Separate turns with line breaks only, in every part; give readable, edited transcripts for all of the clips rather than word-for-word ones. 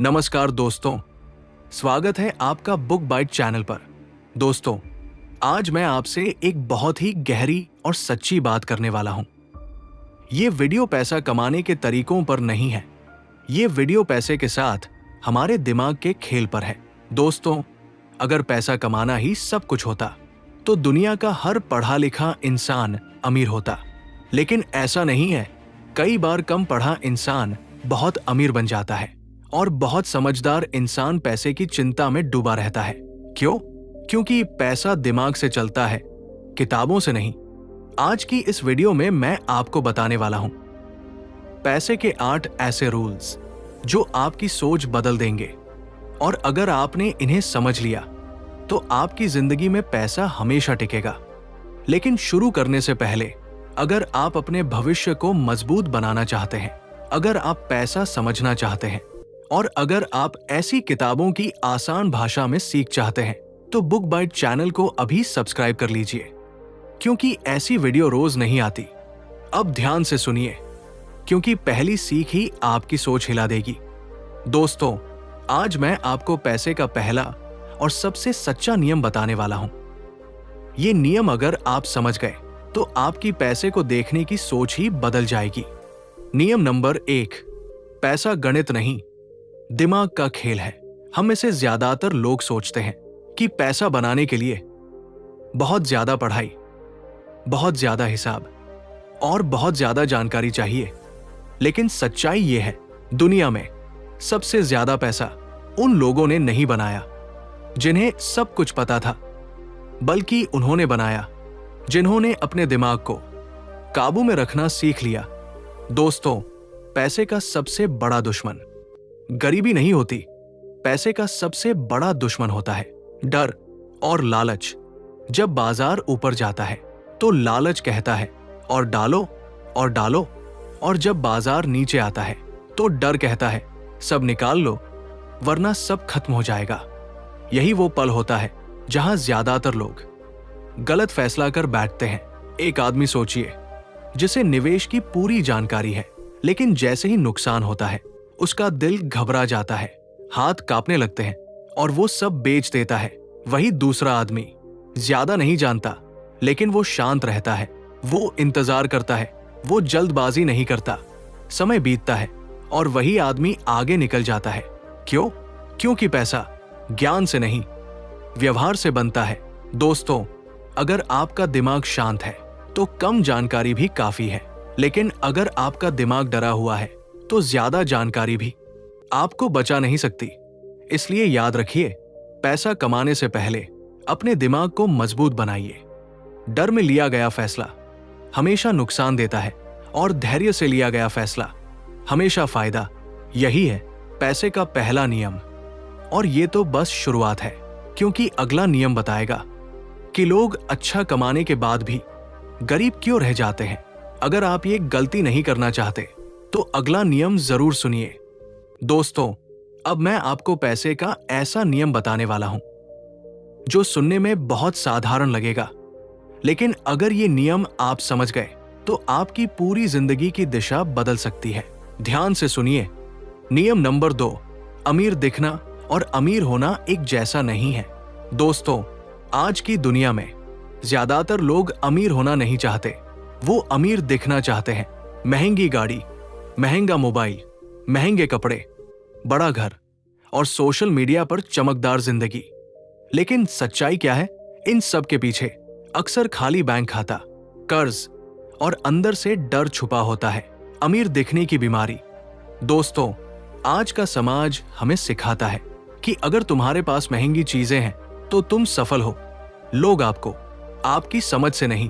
नमस्कार दोस्तों, स्वागत है आपका बुक बाइट चैनल पर। दोस्तों, आज मैं आपसे एक बहुत ही गहरी और सच्ची बात करने वाला हूं। ये वीडियो पैसा कमाने के तरीकों पर नहीं है, ये वीडियो पैसे के साथ हमारे दिमाग के खेल पर है। दोस्तों, अगर पैसा कमाना ही सब कुछ होता तो दुनिया का हर पढ़ा लिखा इंसान अमीर होता, लेकिन ऐसा नहीं है। कई बार कम पढ़ा इंसान बहुत अमीर बन जाता है और बहुत समझदार इंसान पैसे की चिंता में डूबा रहता है। क्यों? क्योंकि पैसा दिमाग से चलता है, किताबों से नहीं। आज की इस वीडियो में मैं आपको बताने वाला हूं पैसे के 8 ऐसे रूल्स जो आपकी सोच बदल देंगे, और अगर आपने इन्हें समझ लिया तो आपकी जिंदगी में पैसा हमेशा टिकेगा। लेकिन शुरू करने से पहले, अगर आप अपने भविष्य को मजबूत बनाना चाहते हैं, अगर आप पैसा समझना चाहते हैं, और अगर आप ऐसी किताबों की आसान भाषा में सीख चाहते हैं, तो बुक बाइट चैनल को अभी सब्सक्राइब कर लीजिए, क्योंकि ऐसी वीडियो रोज नहीं आती। अब ध्यान से सुनिए, क्योंकि पहली सीख ही आपकी सोच हिला देगी। दोस्तों, आज मैं आपको पैसे का पहला और सबसे सच्चा नियम बताने वाला हूं। ये नियम अगर आप समझ गए तो आपकी पैसे को देखने की सोच ही बदल जाएगी। नियम नंबर 1, पैसा गणित नहीं, दिमाग का खेल है। हम में से ज्यादातर लोग सोचते हैं कि पैसा बनाने के लिए बहुत ज्यादा पढ़ाई, बहुत ज्यादा हिसाब और बहुत ज्यादा जानकारी चाहिए। लेकिन सच्चाई ये है, दुनिया में सबसे ज्यादा पैसा उन लोगों ने नहीं बनाया जिन्हें सब कुछ पता था, बल्कि उन्होंने बनाया जिन्होंने अपने दिमाग को काबू में रखना सीख लिया। दोस्तों, पैसे का सबसे बड़ा दुश्मन गरीबी नहीं होती, पैसे का सबसे बड़ा दुश्मन होता है डर और लालच। जब बाजार ऊपर जाता है तो लालच कहता है और डालो और डालो, और जब बाजार नीचे आता है तो डर कहता है सब निकाल लो वरना सब खत्म हो जाएगा। यही वो पल होता है जहां ज्यादातर लोग गलत फैसला कर बैठते हैं। एक आदमी सोचिए जिसे निवेश की पूरी जानकारी है, लेकिन जैसे ही नुकसान होता है उसका दिल घबरा जाता है, हाथ कांपने लगते हैं और वो सब बेच देता है। वही दूसरा आदमी ज्यादा नहीं जानता, लेकिन वो शांत रहता है, वो इंतजार करता है, वो जल्दबाजी नहीं करता। समय बीतता है और वही आदमी आगे निकल जाता है। क्यों? क्योंकि पैसा ज्ञान से नहीं, व्यवहार से बनता है। दोस्तों, अगर आपका दिमाग शांत है तो कम जानकारी भी काफी है, लेकिन अगर आपका दिमाग डरा हुआ है तो ज्यादा जानकारी भी आपको बचा नहीं सकती। इसलिए याद रखिए, पैसा कमाने से पहले अपने दिमाग को मजबूत बनाइए। डर में लिया गया फैसला हमेशा नुकसान देता है और धैर्य से लिया गया फैसला हमेशा फायदा। यही है पैसे का पहला नियम। और ये तो बस शुरुआत है, क्योंकि अगला नियम बताएगा कि लोग अच्छा कमाने के बाद भी गरीब क्यों रह जाते हैं। अगर आप ये गलती नहीं करना चाहते तो अगला नियम जरूर सुनिए। दोस्तों, अब मैं आपको पैसे का ऐसा नियम बताने वाला हूं जो सुनने में बहुत साधारण लगेगा, लेकिन अगर ये नियम आप समझ गए तो आपकी पूरी जिंदगी की दिशा बदल सकती है। ध्यान से सुनिए। नियम नंबर 2, अमीर दिखना और अमीर होना एक जैसा नहीं है। दोस्तों, आज की दुनिया में ज्यादातर लोग अमीर होना नहीं चाहते, वो अमीर दिखना चाहते हैं। महंगी गाड़ी, महंगा मोबाइल, महंगे कपड़े, बड़ा घर और सोशल मीडिया पर चमकदार जिंदगी। लेकिन सच्चाई क्या है? इन सब के पीछे अक्सर खाली बैंक खाता, कर्ज और अंदर से डर छुपा होता है, अमीर दिखने की बीमारी। दोस्तों, आज का समाज हमें सिखाता है कि अगर तुम्हारे पास महंगी चीजें हैं तो तुम सफल हो। लोग आपको आपकी समझ से नहीं,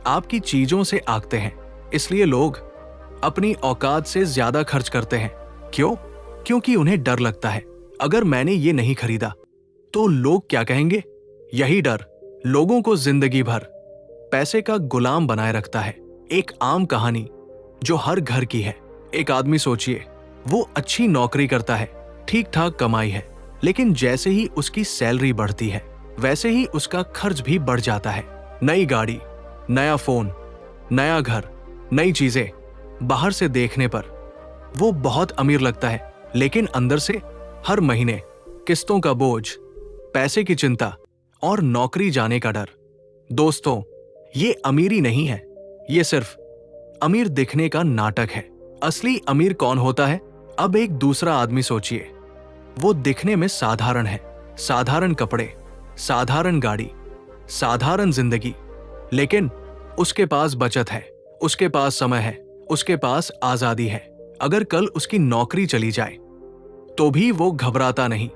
आपकी चीजों से आंकते हैं। इसलिए लोग अपनी औकात से ज्यादा खर्च करते हैं। क्यों? क्योंकि उन्हें डर लगता है, अगर मैंने ये नहीं खरीदा तो लोग क्या कहेंगे। यही डर लोगों को जिंदगी भर पैसे का गुलाम बनाए रखता है। एक आम कहानी जो हर घर की है। एक आदमी सोचिए, वो अच्छी नौकरी करता है, ठीक ठाक कमाई है, लेकिन जैसे ही उसकी सैलरी बढ़ती है वैसे ही उसका खर्च भी बढ़ जाता है। नई गाड़ी, नया फोन, नया घर, नई चीजें। बाहर से देखने पर वो बहुत अमीर लगता है, लेकिन अंदर से हर महीने किस्तों का बोझ, पैसे की चिंता और नौकरी जाने का डर। दोस्तों, ये अमीरी नहीं है, ये सिर्फ अमीर दिखने का नाटक है। असली अमीर कौन होता है? अब एक दूसरा आदमी सोचिए। वो दिखने में साधारण है, साधारण कपड़े, साधारण गाड़ी, साधारण जिंदगी, लेकिन उसके पास बचत है, उसके पास समय है, उसके पास आजादी है। अगर कल उसकी नौकरी चली जाए तो भी वो घबराता नहीं,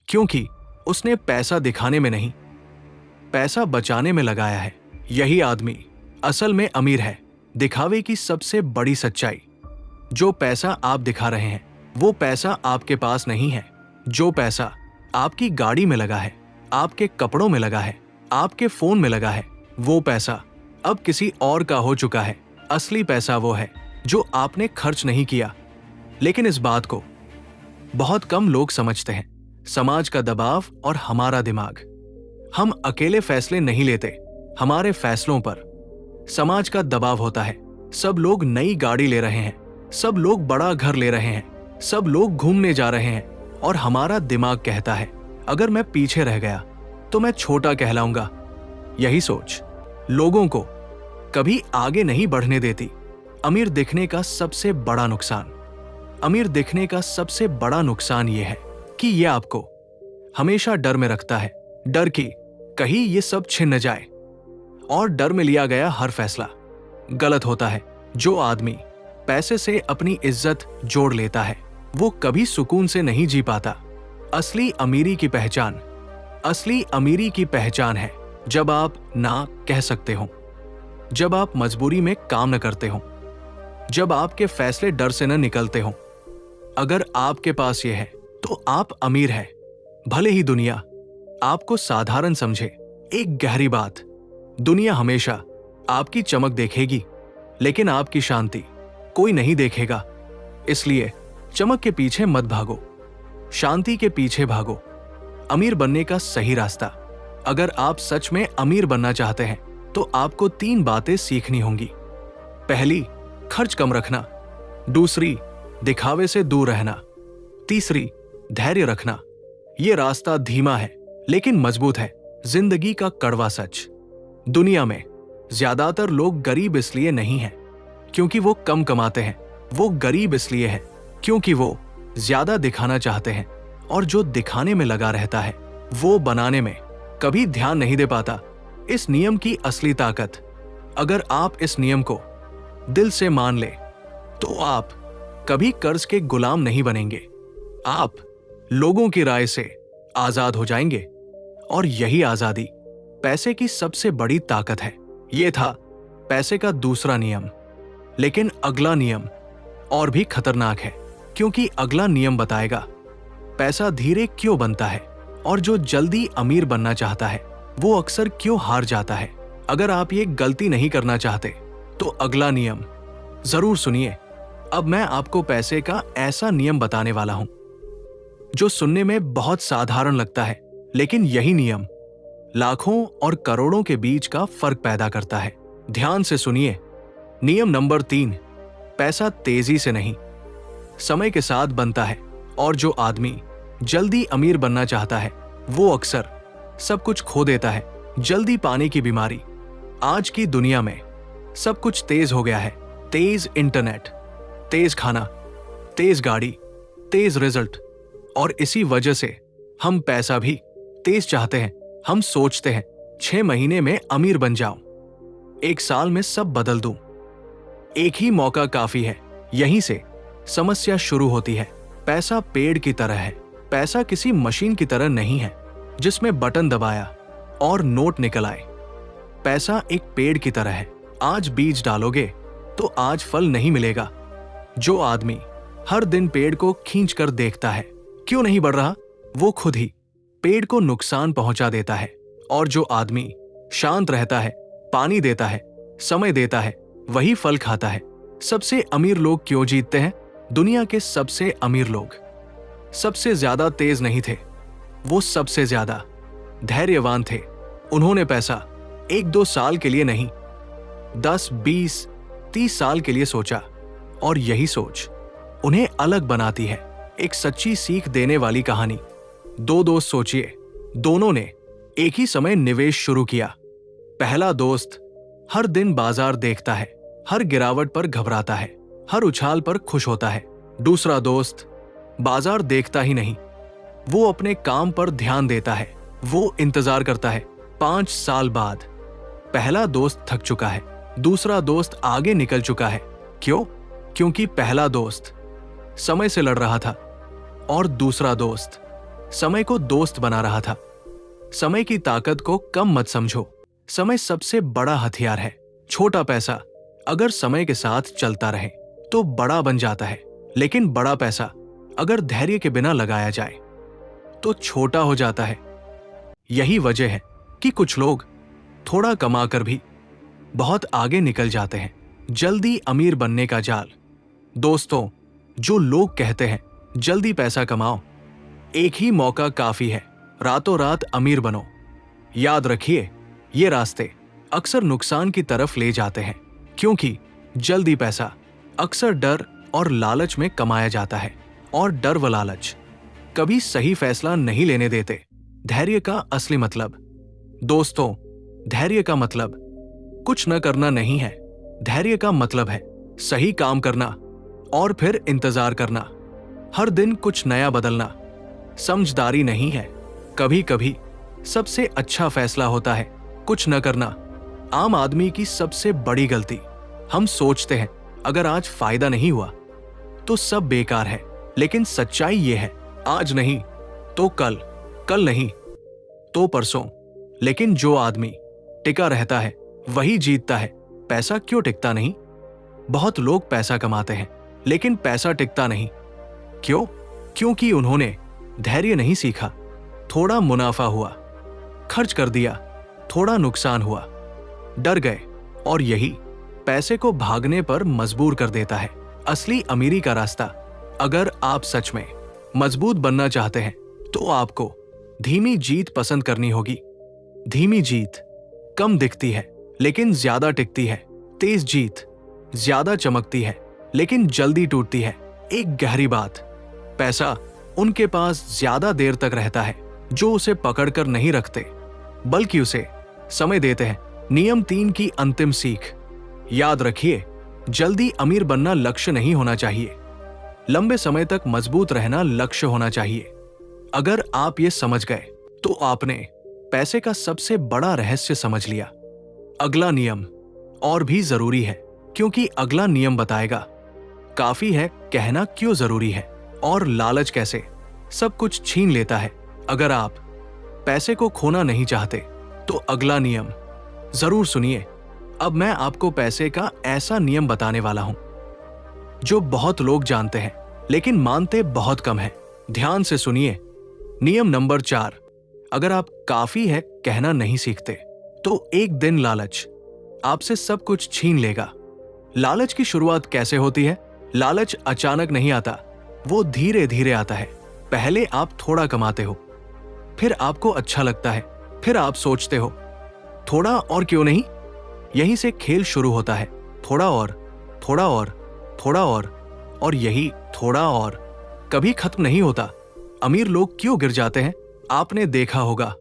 क्योंकि उसने पैसा दिखाने में नहीं, पैसा बचाने में लगाया है। यही आदमी असल में अमीर है। दिखावे की सबसे बड़ी सच्चाई, जो पैसा आप दिखा रहे हैं वो पैसा आपके पास नहीं है। जो पैसा आपकी गाड़ी में लगा है, आपके कपड़ों में लगा है, आपके फोन में लगा है, वो पैसा अब किसी और का हो चुका है। असली पैसा वो है जो आपने खर्च नहीं किया। लेकिन इस बात को बहुत कम लोग समझते हैं। समाज का दबाव और हमारा दिमाग। हम अकेले फैसले नहीं लेते, हमारे फैसलों पर समाज का दबाव होता है। सब लोग नई गाड़ी ले रहे हैं, सब लोग बड़ा घर ले रहे हैं, सब लोग घूमने जा रहे हैं, और हमारा दिमाग कहता है अगर मैं पीछे रह गया तो मैं छोटा कहलाऊंगा। यही सोच लोगों को कभी आगे नहीं बढ़ने देती। अमीर दिखने का सबसे बड़ा नुकसान, अमीर दिखने का सबसे बड़ा नुकसान यह है कि यह आपको हमेशा डर में रखता है। डर कि कहीं ये सब छिन न जाए, और डर में लिया गया हर फैसला गलत होता है। जो आदमी पैसे से अपनी इज्जत जोड़ लेता है वो कभी सुकून से नहीं जी पाता। असली अमीरी की पहचान, असली अमीरी की पहचान है जब आप ना कह सकते हो, जब आप मजबूरी में काम न करते हो, जब आपके फैसले डर से न निकलते हो। अगर आपके पास यह है तो आप अमीर हैं, भले ही दुनिया आपको साधारण समझे। एक गहरी बात, दुनिया हमेशा आपकी चमक देखेगी, लेकिन आपकी शांति कोई नहीं देखेगा। इसलिए चमक के पीछे मत भागो, शांति के पीछे भागो। अमीर बनने का सही रास्ता, अगर आप सच में अमीर बनना चाहते हैं तो आपको 3 बातें सीखनी होंगी। पहली, खर्च कम रखना। दूसरी, दिखावे से दूर रहना। तीसरी, धैर्य रखना। यह रास्ता धीमा है लेकिन मजबूत है। जिंदगी का कड़वा सच, दुनिया में ज्यादातर लोग गरीब इसलिए नहीं हैं क्योंकि वो कम कमाते हैं, वो गरीब इसलिए है क्योंकि वो ज्यादा दिखाना चाहते हैं, और जो दिखाने में लगा रहता है वो बनाने में कभी ध्यान नहीं दे पाता। इस नियम की असली ताकत, अगर आप इस नियम को दिल से मान ले तो आप कभी कर्ज के गुलाम नहीं बनेंगे। आप लोगों की राय से आजाद हो जाएंगे, और यही आजादी पैसे की सबसे बड़ी ताकत है। यह था पैसे का दूसरा नियम। लेकिन अगला नियम और भी खतरनाक है, क्योंकि अगला नियम बताएगा पैसा धीरे क्यों बनता है, और जो जल्दी अमीर बनना चाहता है वो अक्सर क्यों हार जाता है। अगर आप ये गलती नहीं करना चाहते तो अगला नियम जरूर सुनिए। अब मैं आपको पैसे का ऐसा नियम बताने वाला हूं जो सुनने में बहुत साधारण लगता है, लेकिन यही नियम लाखों और करोड़ों के बीच का फर्क पैदा करता है। ध्यान से सुनिए। नियम नंबर 3, पैसा तेजी से नहीं, समय के साथ बनता है। और जो आदमी जल्दी अमीर बनना चाहता है वो अक्सर सब कुछ खो देता है। जल्दी पाने की बीमारी। आज की दुनिया में सब कुछ तेज हो गया है। तेज इंटरनेट, तेज खाना, तेज गाड़ी, तेज रिजल्ट, और इसी वजह से हम पैसा भी तेज चाहते हैं। हम सोचते हैं 6 महीने में अमीर बन जाऊं, 1 साल में सब बदल दूं, एक ही मौका काफी है। यहीं से समस्या शुरू होती है। पैसा पेड़ की तरह है। पैसा किसी मशीन की तरह नहीं है जिसमें बटन दबाया और नोट निकल आए। पैसा एक पेड़ की तरह है। आज बीज डालोगे तो आज फल नहीं मिलेगा। जो आदमी हर दिन पेड़ को खींच कर देखता है क्यों नहीं बढ़ रहा, वो खुद ही पेड़ को नुकसान पहुंचा देता है। और जो आदमी शांत रहता है, पानी देता है, समय देता है, वही फल खाता है। सबसे अमीर लोग क्यों जीतते हैं? दुनिया के सबसे अमीर लोग सबसे ज्यादा तेज नहीं थे, वो सबसे ज्यादा धैर्यवान थे। उन्होंने पैसा 1-2 साल के लिए नहीं, 10, 20, 30 साल के लिए सोचा, और यही सोच उन्हें अलग बनाती है। एक सच्ची सीख देने वाली कहानी। दो दोस्त सोचिए, दोनों ने एक ही समय निवेश शुरू किया। पहला दोस्त हर दिन बाजार देखता है, हर गिरावट पर घबराता है, हर उछाल पर खुश होता है। दूसरा दोस्त बाजार देखता ही नहीं, वो अपने काम पर ध्यान देता है, वो इंतजार करता है। 5 साल बाद पहला दोस्त थक चुका है, दूसरा दोस्त आगे निकल चुका है। क्यों? क्योंकि पहला दोस्त समय से लड़ रहा था और दूसरा दोस्त समय को दोस्त बना रहा था। समय की ताकत को कम मत समझो। समय सबसे बड़ा हथियार है। छोटा पैसा अगर समय के साथ चलता रहे तो बड़ा बन जाता है, लेकिन बड़ा पैसा अगर धैर्य के बिना लगाया जाए तो छोटा हो जाता है। यही वजह है कि कुछ लोग थोड़ा कमाकर भी बहुत आगे निकल जाते हैं। जल्दी अमीर बनने का जाल। दोस्तों, जो लोग कहते हैं जल्दी पैसा कमाओ, एक ही मौका काफी है, रातों रात अमीर बनो, याद रखिए ये रास्ते अक्सर नुकसान की तरफ ले जाते हैं, क्योंकि जल्दी पैसा अक्सर डर और लालच में कमाया जाता है, और डर व लालच कभी सही फैसला नहीं लेने देते। धैर्य का असली मतलब, दोस्तों, धैर्य का मतलब कुछ न करना नहीं है। धैर्य का मतलब है सही काम करना और फिर इंतजार करना, हर दिन कुछ नया बदलना। समझदारी नहीं है, कभी कभी सबसे अच्छा फैसला होता है कुछ न करना। आम आदमी की सबसे बड़ी गलती, हम सोचते हैं अगर आज फायदा नहीं हुआ तो सब बेकार है, लेकिन सच्चाई ये है आज नहीं तो कल, कल नहीं तो परसों। लेकिन जो आदमी टिका रहता है वही जीतता है। पैसा क्यों टिकता नहीं? बहुत लोग पैसा कमाते हैं लेकिन पैसा टिकता नहीं। क्यों? क्योंकि उन्होंने धैर्य नहीं सीखा। थोड़ा मुनाफा हुआ, खर्च कर दिया, थोड़ा नुकसान हुआ, डर गए, और यही पैसे को भागने पर मजबूर कर देता है। असली अमीरी का रास्ता, अगर आप सच में मजबूत बनना चाहते हैं तो आपको धीमी जीत पसंद करनी होगी। धीमी जीत कम दिखती है लेकिन ज्यादा टिकती है। तेज जीत ज्यादा चमकती है लेकिन जल्दी टूटती है। एक गहरी बात, पैसा उनके पास ज्यादा देर तक रहता है जो उसे पकड़कर नहीं रखते बल्कि उसे समय देते हैं। नियम 3 की अंतिम सीख, याद रखिए, जल्दी अमीर बनना लक्ष्य नहीं होना चाहिए, लंबे समय तक मजबूत रहना लक्ष्य होना चाहिए। अगर आप ये समझ गए तो आपने पैसे का सबसे बड़ा रहस्य समझ लिया। अगला नियम और भी जरूरी है, क्योंकि अगला नियम बताएगा काफी है कहना क्यों जरूरी है और लालच कैसे सब कुछ छीन लेता है। अगर आप पैसे को खोना नहीं चाहते तो अगला नियम जरूर सुनिए। अब मैं आपको पैसे का ऐसा नियम बताने वाला हूं जो बहुत लोग जानते हैं लेकिन मानते बहुत कम है। ध्यान से सुनिए। नियम नंबर 4, अगर आप काफी है कहना नहीं सीखते तो एक दिन लालच आपसे सब कुछ छीन लेगा। लालच की शुरुआत कैसे होती है? लालच अचानक नहीं आता, वो धीरे धीरे आता है। पहले आप थोड़ा कमाते हो, फिर आपको अच्छा लगता है, फिर आप सोचते हो थोड़ा और क्यों नहीं। यहीं से खेल शुरू होता है। थोड़ा और, थोड़ा और, थोड़ा और यही थोड़ा और कभी खत्म नहीं होता। अमीर लोग क्यों गिर जाते हैं? आपने देखा होगा,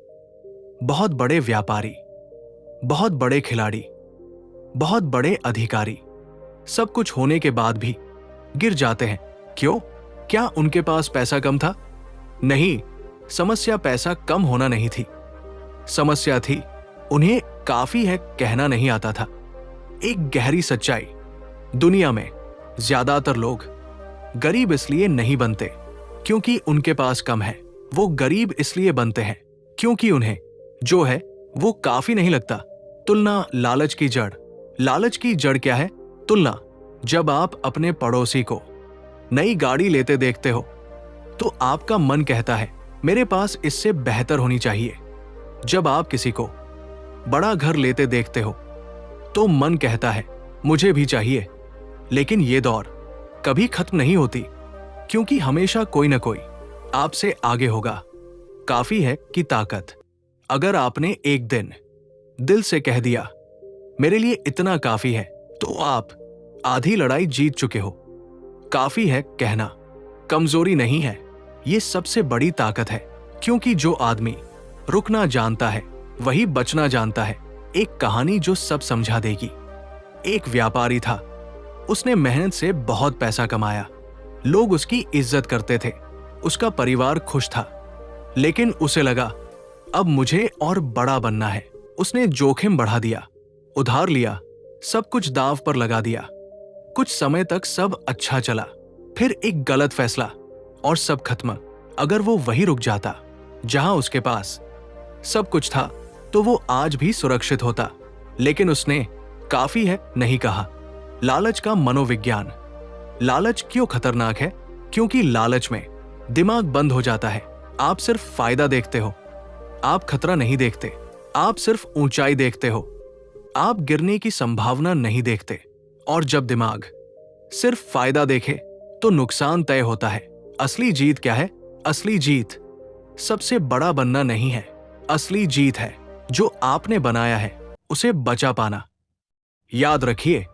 बहुत बड़े व्यापारी, बहुत बड़े खिलाड़ी, बहुत बड़े अधिकारी, सब कुछ होने के बाद भी गिर जाते हैं। क्यों? क्या उनके पास पैसा कम था? नहीं, समस्या पैसा कम होना नहीं थी। समस्या थी उन्हें काफी है कहना नहीं आता था। एक गहरी सच्चाई, दुनिया में ज्यादातर लोग गरीब इसलिए नहीं बनते क्योंकि उनके पास कम है। वो गरीब इसलिए बनते हैं क्योंकि उन्हें जो है वो काफी नहीं लगता। तुलना लालच की जड़। लालच की जड़ क्या है? तुलना। जब आप अपने पड़ोसी को नई गाड़ी लेते देखते हो तो आपका मन कहता है मेरे पास इससे बेहतर होनी चाहिए। जब आप किसी को बड़ा घर लेते देखते हो तो मन कहता है मुझे भी चाहिए। लेकिन ये दौड़ कभी खत्म नहीं होती, क्योंकि हमेशा कोई न कोई आपसे आगे होगा। काफी है की ताकत। अगर आपने एक दिन दिल से कह दिया मेरे लिए इतना काफी है, तो आप आधी लड़ाई जीत चुके हो। काफी है कहना कमजोरी नहीं है, ये सबसे बड़ी ताकत है। क्योंकि जो आदमी रुकना जानता है वही बचना जानता है। एक कहानी जो सब समझा देगी। एक व्यापारी था, उसने मेहनत से बहुत पैसा कमाया, लोग उसकी इज्जत करते थे, उसका परिवार खुश था। लेकिन उसे लगा अब मुझे और बड़ा बनना है। उसने जोखिम बढ़ा दिया, उधार लिया, सब कुछ दांव पर लगा दिया। कुछ समय तक सब अच्छा चला, फिर एक गलत फैसला और सब खत्म। अगर वो वहीं रुक जाता जहां उसके पास सब कुछ था तो वो आज भी सुरक्षित होता। लेकिन उसने काफी है नहीं कहा। लालच का मनोविज्ञान। लालच क्यों खतरनाक है? क्योंकि लालच में दिमाग बंद हो जाता है। आप सिर्फ फायदा देखते हो, आप खतरा नहीं देखते। आप सिर्फ ऊंचाई देखते हो, आप गिरने की संभावना नहीं देखते। और जब दिमाग सिर्फ फायदा देखे तो नुकसान तय होता है। असली जीत क्या है? असली जीत सबसे बड़ा बनना नहीं है। असली जीत है जो आपने बनाया है उसे बचा पाना। याद रखिए,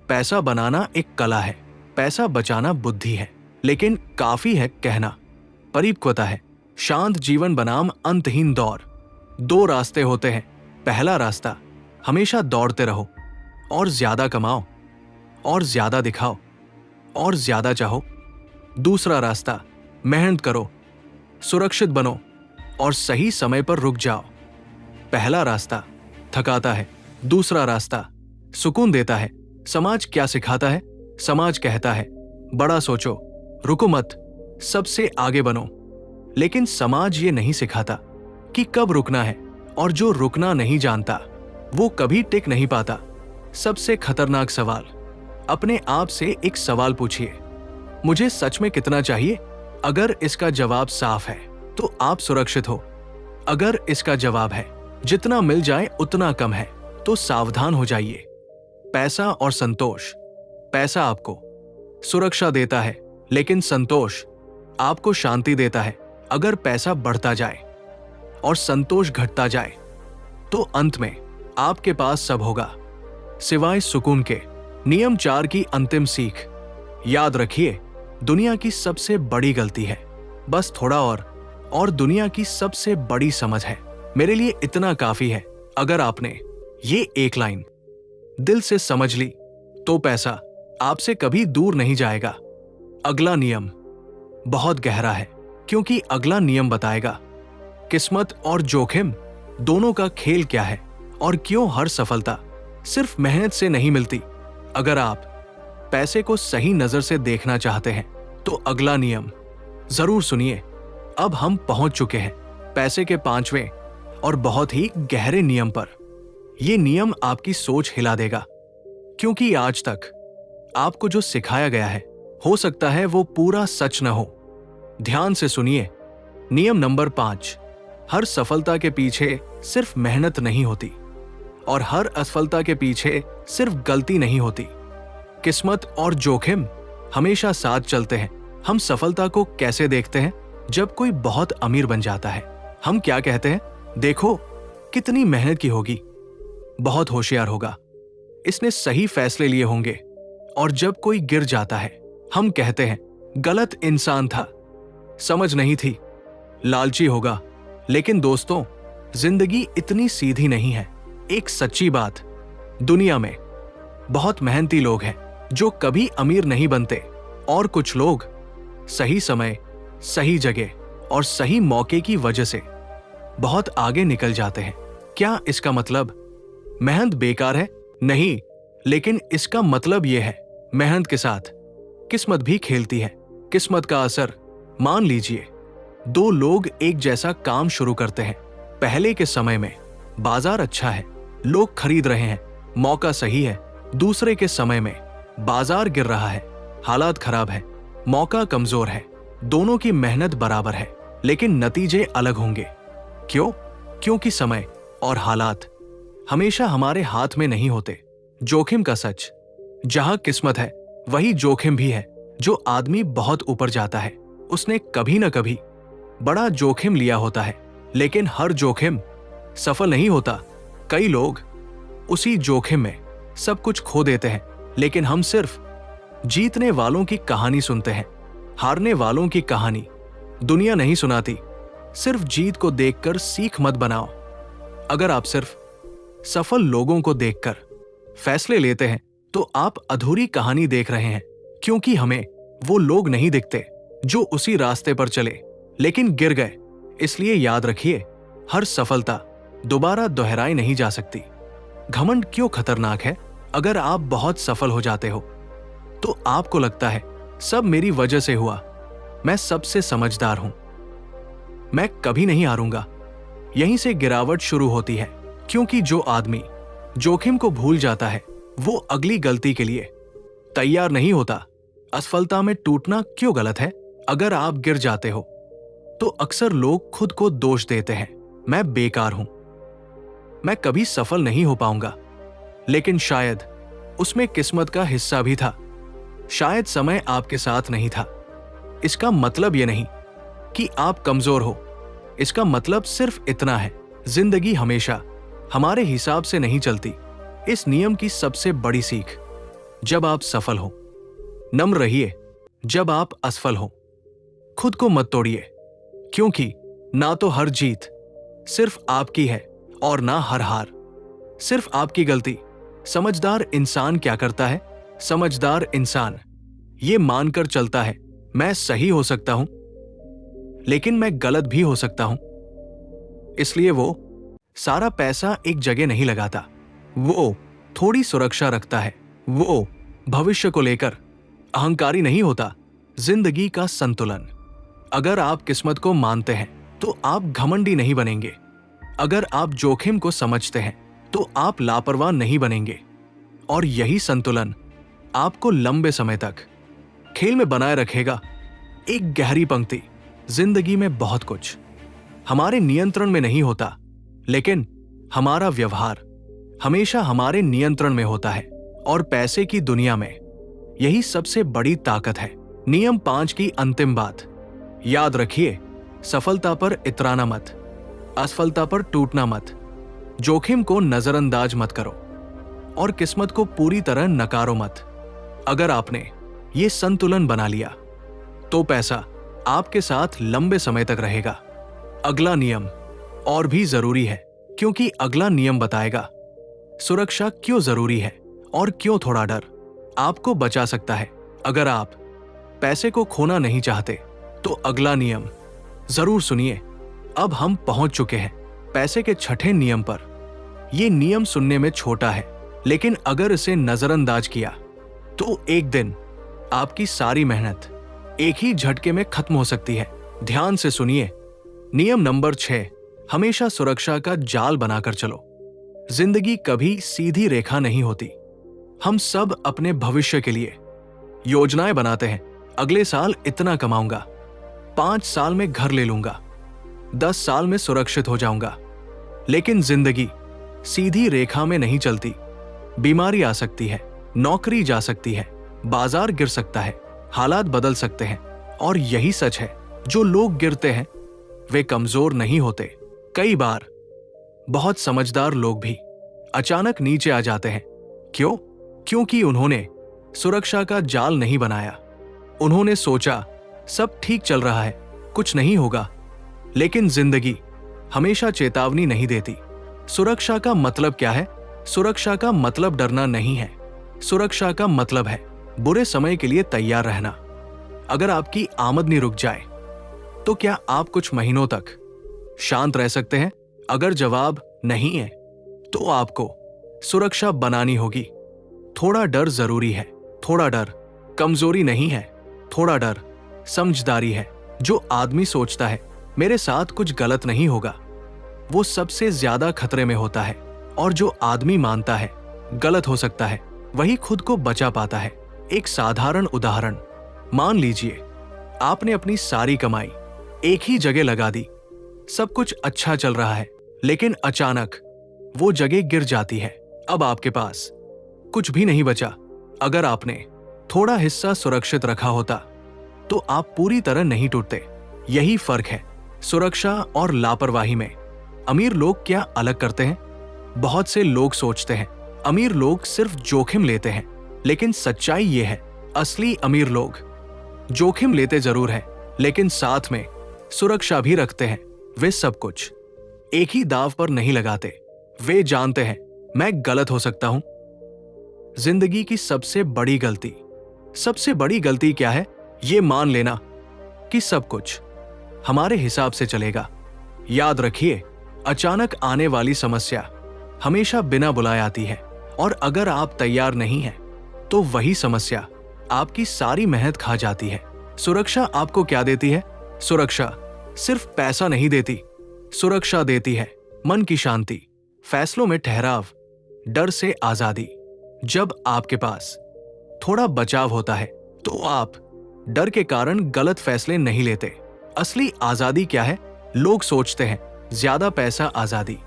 पैसा बनाना एक कला है, पैसा बचाना बुद्धि है। लेकिन काफी है कहना, परिपक्वता है। शांत जीवन बनाम अंतहीन दौड़। दो रास्ते होते हैं। पहला रास्ता, हमेशा दौड़ते रहो और ज्यादा कमाओ और ज्यादा दिखाओ और ज्यादा चाहो। दूसरा रास्ता, मेहनत करो, सुरक्षित बनो और सही समय पर रुक जाओ। पहला रास्ता थकाता है, दूसरा रास्ता सुकून देता है। समाज क्या सिखाता है? समाज कहता है बड़ा सोचो, रुको मत, सबसे आगे बनो। लेकिन समाज ये नहीं सिखाता कि कब रुकना है, और जो रुकना नहीं जानता वो कभी टिक नहीं पाता। सबसे खतरनाक सवाल, अपने आप से एक सवाल पूछिए, मुझे सच में कितना चाहिए? अगर इसका जवाब साफ है तो आप सुरक्षित हो। अगर इसका जवाब है जितना मिल जाए उतना कम है तो सावधान हो जाइए। पैसा और संतोष। पैसा आपको सुरक्षा देता है, लेकिन संतोष आपको शांति देता है। अगर पैसा बढ़ता जाए और संतोष घटता जाए तो अंत में आपके पास सब होगा सिवाय सुकून के। नियम 4 की अंतिम सीख। याद रखिए, दुनिया की सबसे बड़ी गलती है बस थोड़ा और दुनिया की सबसे बड़ी समझ है मेरे लिए इतना काफी है। अगर आपने ये एक लाइन दिल से समझ ली तो पैसा आपसे कभी दूर नहीं जाएगा। अगला नियम बहुत गहरा है, क्योंकि अगला नियम बताएगा किस्मत और जोखिम दोनों का खेल क्या है और क्यों हर सफलता सिर्फ मेहनत से नहीं मिलती। अगर आप पैसे को सही नजर से देखना चाहते हैं तो अगला नियम जरूर सुनिए। अब हम पहुंच चुके हैं पैसे के 5वें और बहुत ही गहरे नियम पर। यह नियम आपकी सोच हिला देगा, क्योंकि आज तक आपको जो सिखाया गया है हो सकता है वो पूरा सच न हो। ध्यान से सुनिए। नियम नंबर 5, हर सफलता के पीछे सिर्फ मेहनत नहीं होती और हर असफलता के पीछे सिर्फ गलती नहीं होती। किस्मत और जोखिम हमेशा साथ चलते हैं। हम सफलता को कैसे देखते हैं? जब कोई बहुत अमीर बन जाता है हम क्या कहते हैं? देखो कितनी मेहनत की होगी, बहुत होशियार होगा, इसने सही फैसले लिए होंगे। और जब कोई गिर जाता है हम कहते हैं गलत इंसान था, समझ नहीं थी, लालची होगा। लेकिन दोस्तों, जिंदगी इतनी सीधी नहीं है। एक सच्ची बात, दुनिया में बहुत मेहनती लोग हैं जो कभी अमीर नहीं बनते, और कुछ लोग सही समय, सही जगह और सही मौके की वजह से बहुत आगे निकल जाते हैं। क्या इसका मतलब मेहनत बेकार है? नहीं, लेकिन इसका मतलब यह है मेहनत के साथ किस्मत भी खेलती है। किस्मत का असर, मान लीजिए 2 लोग एक जैसा काम शुरू करते हैं। पहले के समय में बाजार अच्छा है, लोग खरीद रहे हैं, मौका सही है। दूसरे के समय में बाजार गिर रहा है, हालात खराब है, मौका कमजोर है। दोनों की मेहनत बराबर है, लेकिन नतीजे अलग होंगे। क्यों? क्योंकि समय और हालात हमेशा हमारे हाथ में नहीं होते। जोखिम का सच, जहां किस्मत है वही जोखिम भी है। जो आदमी बहुत ऊपर जाता है उसने कभी न कभी बड़ा जोखिम लिया होता है, लेकिन हर जोखिम सफल नहीं होता। कई लोग उसी जोखिम में सब कुछ खो देते हैं, लेकिन हम सिर्फ जीतने वालों की कहानी सुनते हैं। हारने वालों की कहानी दुनिया नहीं सुनाती। सिर्फ जीत को देखकर सीख मत बनाओ। अगर आप सिर्फ सफल लोगों को देखकर फैसले लेते हैं तो आप अधूरी कहानी देख रहे हैं, क्योंकि हमें वो लोग नहीं दिखते जो उसी रास्ते पर चले लेकिन गिर गए। इसलिए याद रखिए, हर सफलता दोबारा दोहराई नहीं जा सकती। घमंड क्यों खतरनाक है? अगर आप बहुत सफल हो जाते हो तो आपको लगता है सब मेरी वजह से हुआ, मैं सबसे समझदार हूं, मैं कभी नहीं हारूंगा। यहीं से गिरावट शुरू होती है, क्योंकि जो आदमी जोखिम को भूल जाता है वो अगली गलती के लिए तैयार नहीं होता। असफलता में टूटना क्यों गलत है? अगर आप गिर जाते हो तो अक्सर लोग खुद को दोष देते हैं, मैं बेकार हूं, मैं कभी सफल नहीं हो पाऊंगा। लेकिन शायद उसमें किस्मत का हिस्सा भी था, शायद समय आपके साथ नहीं था। इसका मतलब यह नहीं कि आप कमजोर हो, इसका मतलब सिर्फ इतना है, जिंदगी हमेशा हमारे हिसाब से नहीं चलती। इस नियम की सबसे बड़ी सीख, जब आप सफल हो नम्र रहिए, जब आप असफल हो खुद को मत तोड़िए, क्योंकि ना तो हर जीत सिर्फ आपकी है और ना हर हार सिर्फ आपकी गलती। समझदार इंसान क्या करता है? समझदार इंसान ये मानकर चलता है, मैं सही हो सकता हूं लेकिन मैं गलत भी हो सकता हूं। इसलिए वो सारा पैसा एक जगह नहीं लगाता, वो थोड़ी सुरक्षा रखता है, वो भविष्य को लेकर अहंकारी नहीं होता। जिंदगी का संतुलन। अगर आप किस्मत को मानते हैं तो आप घमंडी नहीं बनेंगे। अगर आप जोखिम को समझते हैं तो आप लापरवाह नहीं बनेंगे। और यही संतुलन आपको लंबे समय तक खेल में बनाए रखेगा। एक गहरी पंक्ति, जिंदगी में बहुत कुछ हमारे नियंत्रण में नहीं होता, लेकिन हमारा व्यवहार हमेशा हमारे नियंत्रण में होता है। और पैसे की दुनिया में यही सबसे बड़ी ताकत है। नियम 5 की अंतिम बात याद रखिए, सफलता पर इतराना मत, असफलता पर टूटना मत, जोखिम को नजरअंदाज मत करो और किस्मत को पूरी तरह नकारो मत। अगर आपने ये संतुलन बना लिया तो पैसा आपके साथ लंबे समय तक रहेगा। अगला नियम और भी जरूरी है, क्योंकि अगला नियम बताएगा सुरक्षा क्यों जरूरी है और क्यों थोड़ा डर आपको बचा सकता है। अगर आप पैसे को खोना नहीं चाहते तो अगला नियम जरूर सुनिए। अब हम पहुंच चुके हैं पैसे के छठे नियम पर। यह नियम सुनने में छोटा है, लेकिन अगर इसे नजरअंदाज किया तो एक दिन आपकी सारी मेहनत एक ही झटके में खत्म हो सकती है। ध्यान से सुनिए। नियम नंबर 6, हमेशा सुरक्षा का जाल बनाकर चलो। जिंदगी कभी सीधी रेखा नहीं होती। हम सब अपने भविष्य के लिए योजनाएं बनाते हैं। अगले साल इतना कमाऊंगा, 5 साल में घर ले लूंगा, 10 साल में सुरक्षित हो जाऊंगा। लेकिन जिंदगी सीधी रेखा में नहीं चलती। बीमारी आ सकती है, नौकरी जा सकती है, बाजार गिर सकता है, हालात बदल सकते हैं। और यही सच है, जो लोग गिरते हैं वे कमजोर नहीं होते। कई बार बहुत समझदार लोग भी अचानक नीचे आ जाते हैं। क्यों? क्योंकि उन्होंने सुरक्षा का जाल नहीं बनाया। उन्होंने सोचा सब ठीक चल रहा है, कुछ नहीं होगा। लेकिन जिंदगी हमेशा चेतावनी नहीं देती। सुरक्षा का मतलब क्या है? सुरक्षा का मतलब डरना नहीं है। सुरक्षा का मतलब है बुरे समय के लिए तैयार रहना। अगर आपकी आमदनी रुक जाए तो क्या आप कुछ महीनों तक शांत रह सकते हैं? अगर जवाब नहीं है तो आपको सुरक्षा बनानी होगी। थोड़ा डर जरूरी है। थोड़ा डर कमजोरी नहीं है, थोड़ा डर समझदारी है। जो आदमी सोचता है मेरे साथ कुछ गलत नहीं होगा, वो सबसे ज्यादा खतरे में होता है। और जो आदमी मानता है गलत हो सकता है, वही खुद को बचा पाता है। एक साधारण उदाहरण, मान लीजिए आपने अपनी सारी कमाई एक ही जगह लगा दी। सब कुछ अच्छा चल रहा है, लेकिन अचानक वो जगह गिर जाती है। अब आपके पास कुछ भी नहीं बचा। अगर आपने थोड़ा हिस्सा सुरक्षित रखा होता तो आप पूरी तरह नहीं टूटते। यही फर्क है सुरक्षा और लापरवाही में। अमीर लोग क्या अलग करते हैं? बहुत से लोग सोचते हैं अमीर लोग सिर्फ जोखिम लेते हैं, लेकिन सच्चाई ये है असली अमीर लोग जोखिम लेते जरूर हैं, लेकिन साथ में सुरक्षा भी रखते हैं। वे सब कुछ एक ही दाव पर नहीं लगाते। वे जानते हैं मैं गलत हो सकता हूं। जिंदगी की सबसे बड़ी गलती क्या है? ये मान लेना कि सब कुछ हमारे हिसाब से चलेगा। याद रखिए, अचानक आने वाली समस्या हमेशा बिना बुलाए आती है, और अगर आप तैयार नहीं हैं, तो वही समस्या आपकी सारी मेहनत खा जाती है। सुरक्षा आपको क्या देती है? सुरक्षा सिर्फ पैसा नहीं देती, सुरक्षा देती है मन की शांति, फैसलों में ठहराव, डर से आजादी। जब आपके पास थोड़ा बचाव होता है, तो आप डर के कारण गलत फैसले नहीं लेते। असली आजादी क्या है? लोग सोचते हैं ज्यादा पैसा आजादी,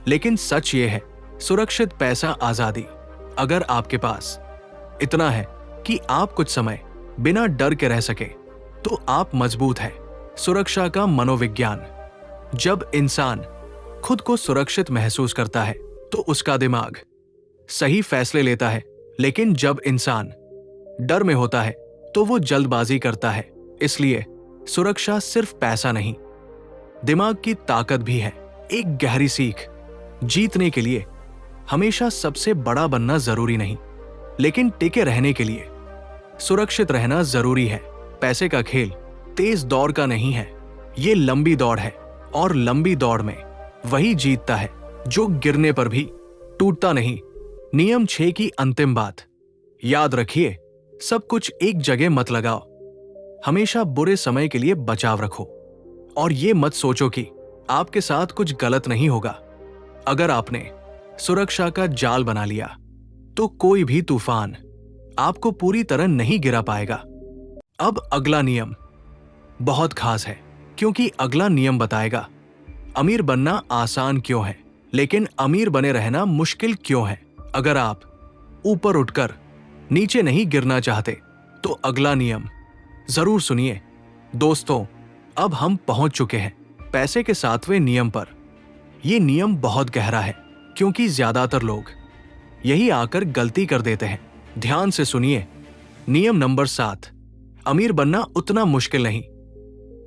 लेकिन सच ये है, सुरक्षित पैसा आजादी। अगर आपके पास इतना है कि आप कुछ समय बिना डर के रह सके, तो आप मजबूत हैं। सुरक्षा का मनोविज्ञान। जब इंसान खुद को सुरक्षित महसूस करता है, तो उसका दिमाग सही फैसले लेता है, लेकिन जब इंसान डर में होता है, तो वो जल्दबाजी करता है। इसलिए सुरक्षा सिर्फ पैसा नहीं, दिमाग की ताकत भी है। एक गहरी सीख। जीतने के लिए हमेशा सबसे बड़ा बनना जरूरी नहीं, लेकिन टिके रहने के लिए सुरक्षित रहना जरूरी है। पैसे का खेल तेज दौड़ का नहीं है, ये लंबी दौड़ है, और लंबी दौड़ में वही जीतता है जो गिरने पर भी टूटता नहीं। नियम 6 की अंतिम बात। याद रखिए, सब कुछ एक जगह मत लगाओ। हमेशा बुरे समय के लिए बचाव रखो, और ये मत सोचो कि आपके साथ कुछ गलत नहीं होगा। अगर आपने सुरक्षा का जाल बना लिया, तो कोई भी तूफान आपको पूरी तरह नहीं गिरा पाएगा। अब अगला नियम बहुत खास है, क्योंकि अगला नियम बताएगा अमीर बनना आसान क्यों है, लेकिन अमीर बने रहना मुश्किल क्यों है। अगर आप ऊपर उठकर नीचे नहीं गिरना चाहते, तो अगला नियम जरूर सुनिए। दोस्तों, अब हम पहुंच चुके हैं पैसे के 7वें नियम पर। यह नियम बहुत गहरा है, क्योंकि ज्यादातर लोग यही आकर गलती कर देते हैं। ध्यान से सुनिए। नियम नंबर 7। अमीर बनना उतना मुश्किल नहीं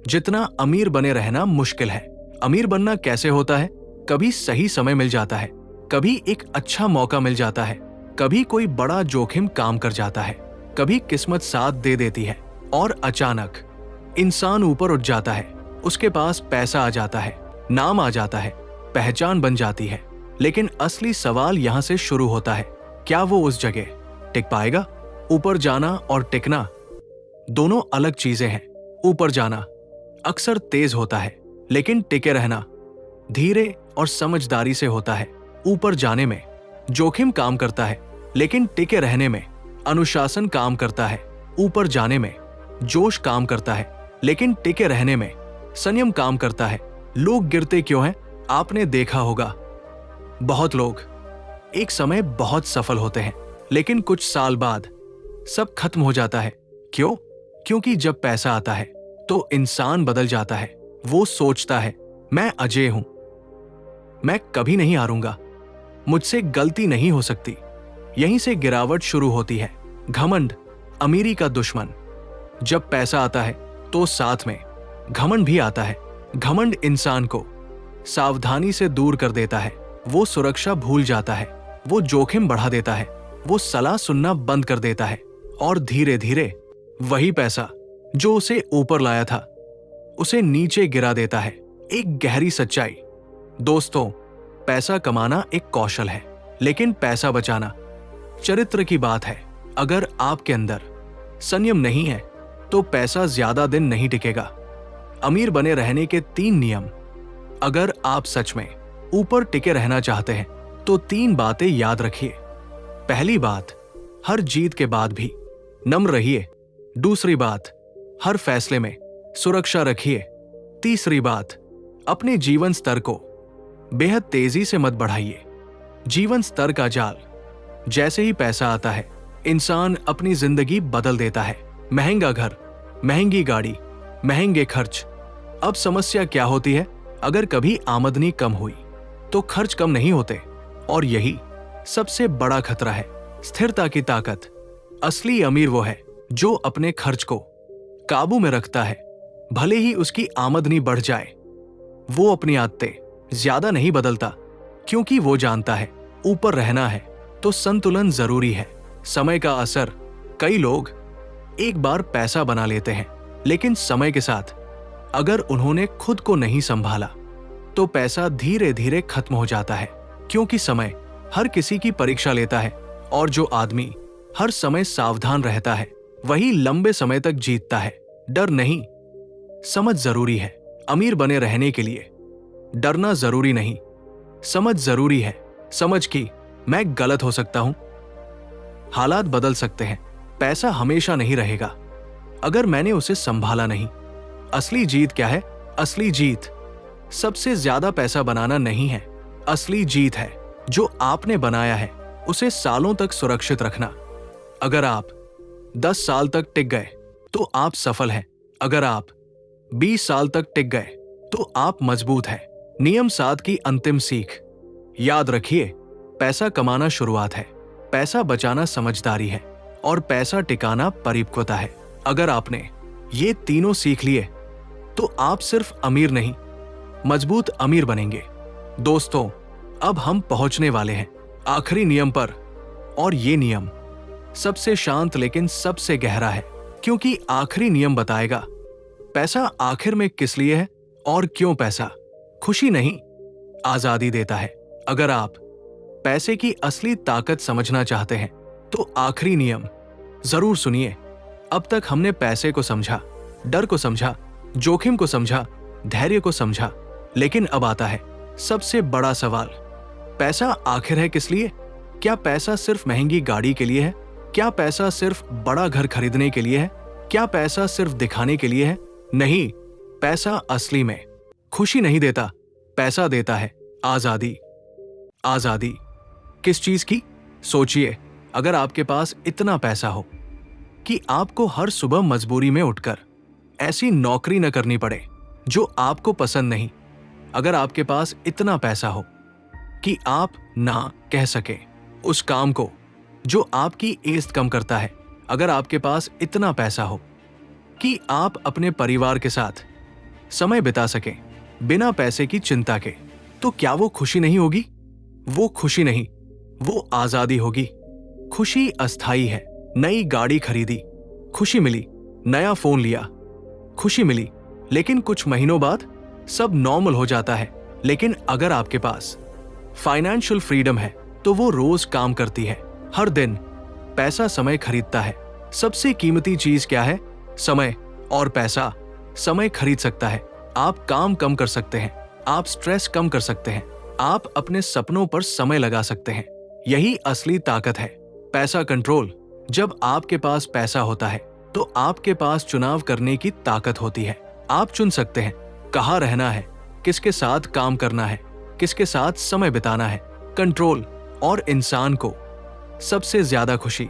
जितना अमीर बने रहना मुश्किल है। अमीर बनना कैसे होता है? कभी सही समय मिल जाता है, कभी एक अच्छा मौका मिल जाता है, कभी कोई बड़ा जोखिम काम कर जाता है, कभी किस्मत साथ दे देती है, और अचानक इंसान ऊपर उठ जाता है। उसके पास पैसा आ जाता है, नाम आ जाता है, पहचान बन जाती है। लेकिन असली सवाल यहां से शुरू होता है, क्या वो उस जगह टिक पाएगा? ऊपर जाना और टिकना दोनों अलग चीजें हैं। ऊपर जाना अक्सर तेज होता है, लेकिन टिके रहना धीरे और समझदारी से होता है। ऊपर जाने में जोखिम काम करता है, लेकिन टिके रहने में अनुशासन काम करता है। ऊपर जाने में जोश काम करता है, लेकिन टिके रहने में संयम काम करता है। लोग गिरते क्यों हैं? आपने देखा होगा, बहुत लोग एक समय बहुत सफल होते हैं, लेकिन कुछ साल बाद सब खत्म हो जाता है। क्यों? क्योंकि जब पैसा आता है, तो इंसान बदल जाता है। वो सोचता है, मैं अजेय हूं, मैं कभी नहीं हारूंगा, मुझसे गलती नहीं हो सकती। यहीं से गिरावट शुरू होती है। घमंड अमीरी का दुश्मन। जब पैसा आता है, तो साथ में घमंड भी आता है। घमंड इंसान को सावधानी से दूर कर देता है। वो सुरक्षा भूल जाता है, वो जोखिम बढ़ा देता है, वो सलाह सुनना बंद कर देता है, और धीरे धीरे वही पैसा जो उसे ऊपर लाया था, उसे नीचे गिरा देता है। एक गहरी सच्चाई। दोस्तों, पैसा कमाना एक कौशल है, लेकिन पैसा बचाना चरित्र की बात है। अगर आपके अंदर संयम नहीं है, तो पैसा ज्यादा दिन नहीं टिकेगा। अमीर बने रहने के 3 नियम। अगर आप सच में ऊपर टिके रहना चाहते हैं, तो 3 बातें याद रखिए। पहली बात, हर जीत के बाद भी नम्र रहिए। दूसरी बात, हर फैसले में सुरक्षा रखिए। तीसरी बात, अपने जीवन स्तर को बेहद तेजी से मत बढ़ाइए। जीवन स्तर का जाल। जैसे ही पैसा आता है, इंसान अपनी जिंदगी बदल देता है। महंगा घर, महंगी गाड़ी, महंगे खर्च। अब समस्या क्या होती है? अगर कभी आमदनी कम हुई, तो खर्च कम नहीं होते, और यही सबसे बड़ा खतरा है। स्थिरता की ताकत। असली अमीर वो है जो अपने खर्च को काबू में रखता है, भले ही उसकी आमदनी बढ़ जाए। वो अपनी आदतें ज्यादा नहीं बदलता, क्योंकि वो जानता है ऊपर रहना है तो संतुलन जरूरी है। समय का असर, कई लोग एक बार पैसा बना लेते हैं, लेकिन समय के साथ अगर उन्होंने खुद को नहीं संभाला तो पैसा धीरे धीरे खत्म हो जाता है। क्योंकि समय हर किसी की परीक्षा लेता है, और जो आदमी हर समय सावधान रहता है वही लंबे समय तक जीतता है। डर नहीं, समझ जरूरी है। अमीर बने रहने के लिए डरना जरूरी नहीं, समझ जरूरी है। समझ कि मैं गलत हो सकता हूं, हालात बदल सकते हैं, पैसा हमेशा नहीं रहेगा अगर मैंने उसे संभाला नहीं। असली जीत क्या है? असली जीत सबसे ज्यादा पैसा बनाना नहीं है। असली जीत है जो आपने बनाया है उसे सालों तक सुरक्षित रखना। अगर आप 10 साल तक टिक गए तो आप सफल हैं। अगर आप 20 साल तक टिक गए तो आप मजबूत हैं। नियम 7 की अंतिम सीख याद रखिए, पैसा कमाना शुरुआत है, पैसा बचाना समझदारी है, और पैसा टिकाना परिपक्वता है। अगर आपने ये तीनों सीख लिए तो आप सिर्फ अमीर नहीं, मजबूत अमीर बनेंगे। दोस्तों, अब हम पहुंचने वाले हैं आखिरी नियम पर, और ये नियम सबसे शांत लेकिन सबसे गहरा है, क्योंकि आखिरी नियम बताएगा पैसा आखिर में किस लिए है और क्यों पैसा खुशी नहीं, आजादी देता है। अगर आप पैसे की असली ताकत समझना चाहते हैं तो आखिरी नियम जरूर सुनिए। अब तक हमने पैसे को समझा, डर को समझा, जोखिम को समझा, धैर्य को समझा, लेकिन अब आता है सबसे बड़ा सवाल, पैसा आखिर है किस लिए? क्या पैसा सिर्फ महंगी गाड़ी के लिए है? क्या पैसा सिर्फ बड़ा घर खरीदने के लिए है? क्या पैसा सिर्फ दिखाने के लिए है? नहीं, पैसा असली में खुशी नहीं देता, पैसा देता है आजादी। आजादी किस चीज की? सोचिए, अगर आपके पास इतना पैसा हो कि आपको हर सुबह मजबूरी में उठकर ऐसी नौकरी न करनी पड़े जो आपको पसंद नहीं, अगर आपके पास इतना पैसा हो कि आप ना कह सके उस काम को जो आपकी एज कम करता है, अगर आपके पास इतना पैसा हो कि आप अपने परिवार के साथ समय बिता सकें बिना पैसे की चिंता के, तो क्या वो खुशी नहीं होगी? वो खुशी नहीं, वो आजादी होगी। खुशी अस्थाई है। नई गाड़ी खरीदी, खुशी मिली। नया फोन लिया, खुशी मिली। लेकिन कुछ महीनों बाद सब नॉर्मल हो जाता है। लेकिन अगर आपके पास फाइनेंशियल फ्रीडम है तो वो रोज काम करती है। हर दिन पैसा समय खरीदता है। सबसे कीमती चीज क्या है? समय। और पैसा समय खरीद सकता है। आप काम कम कर सकते हैं, आप स्ट्रेस कम कर सकते हैं, आप अपने सपनों पर समय लगा सकते हैं। यही असली ताकत है, पैसा कंट्रोल। जब आपके पास पैसा होता है तो आपके पास चुनाव करने की ताकत होती है। आप चुन सकते हैं कहाँ रहना है, किसके साथ काम करना है, किसके साथ समय बिताना है। कंट्रोल। और इंसान को सबसे ज्यादा खुशी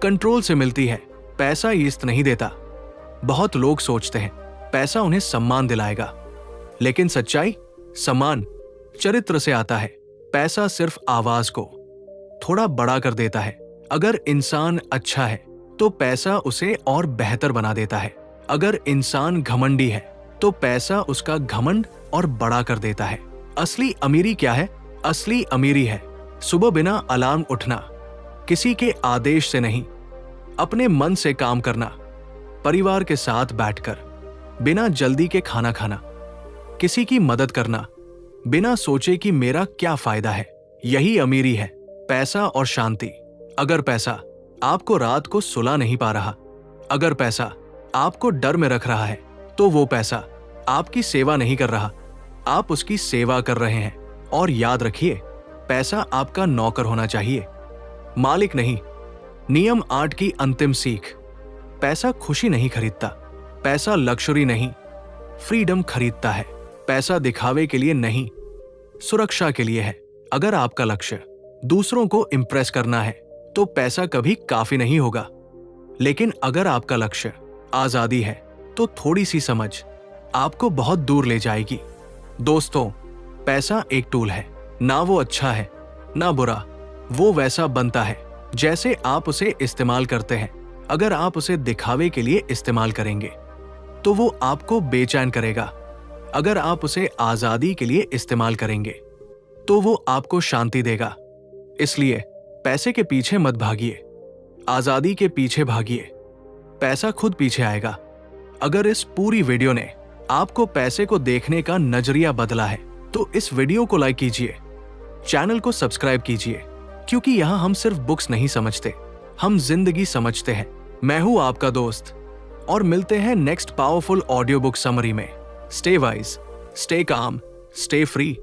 कंट्रोल से मिलती है। पैसा इज्जत नहीं देता। बहुत लोग सोचते हैं पैसा उन्हें सम्मान दिलाएगा, लेकिन सच्चाई, सम्मान चरित्र से आता है। पैसा सिर्फ आवाज को थोड़ा बड़ा कर देता है। अगर इंसान अच्छा है तो पैसा उसे और बेहतर बना देता है। अगर इंसान घमंडी है तो पैसा उसका घमंड और बड़ा कर देता है। असली अमीरी क्या है? असली अमीरी है सुबह बिना अलार्म उठना, किसी के आदेश से नहीं, अपने मन से काम करना, परिवार के साथ बैठकर बिना जल्दी के खाना खाना, किसी की मदद करना बिना सोचे कि मेरा क्या फायदा है। यही अमीरी है। पैसा और शांति। अगर पैसा आपको रात को सुला नहीं पा रहा, अगर पैसा आपको डर में रख रहा है, तो वो पैसा आपकी सेवा नहीं कर रहा, आप उसकी सेवा कर रहे हैं। और याद रखिए, पैसा आपका नौकर होना चाहिए, मालिक नहीं। नियम 8 की अंतिम सीख, पैसा खुशी नहीं खरीदता, पैसा लग्जरी नहीं, फ्रीडम खरीदता है। पैसा दिखावे के लिए नहीं, सुरक्षा के लिए है। अगर आपका लक्ष्य दूसरों को इंप्रेस करना है तो पैसा कभी काफी नहीं होगा, लेकिन अगर आपका लक्ष्य आजादी है तो थोड़ी सी समझ आपको बहुत दूर ले जाएगी। दोस्तों, पैसा एक टूल है, ना वो अच्छा है ना बुरा, वो वैसा बनता है जैसे आप उसे इस्तेमाल करते हैं। अगर आप उसे दिखावे के लिए इस्तेमाल करेंगे तो वो आपको बेचैन करेगा। अगर आप उसे आजादी के लिए इस्तेमाल करेंगे तो वो आपको शांति देगा। इसलिए पैसे के पीछे मत भागिए, आजादी के पीछे भागिए। पैसा खुद पीछे आएगा। अगर इस पूरी वीडियो ने आपको पैसे को देखने का नजरिया बदला है तो इस वीडियो को लाइक कीजिए, चैनल को सब्सक्राइब कीजिए, क्योंकि यहां हम सिर्फ बुक्स नहीं समझते, हम जिंदगी समझते हैं। मैं हूं आपका दोस्त और मिलते हैं next powerful audio book summary में। Stay wise, stay calm, stay free.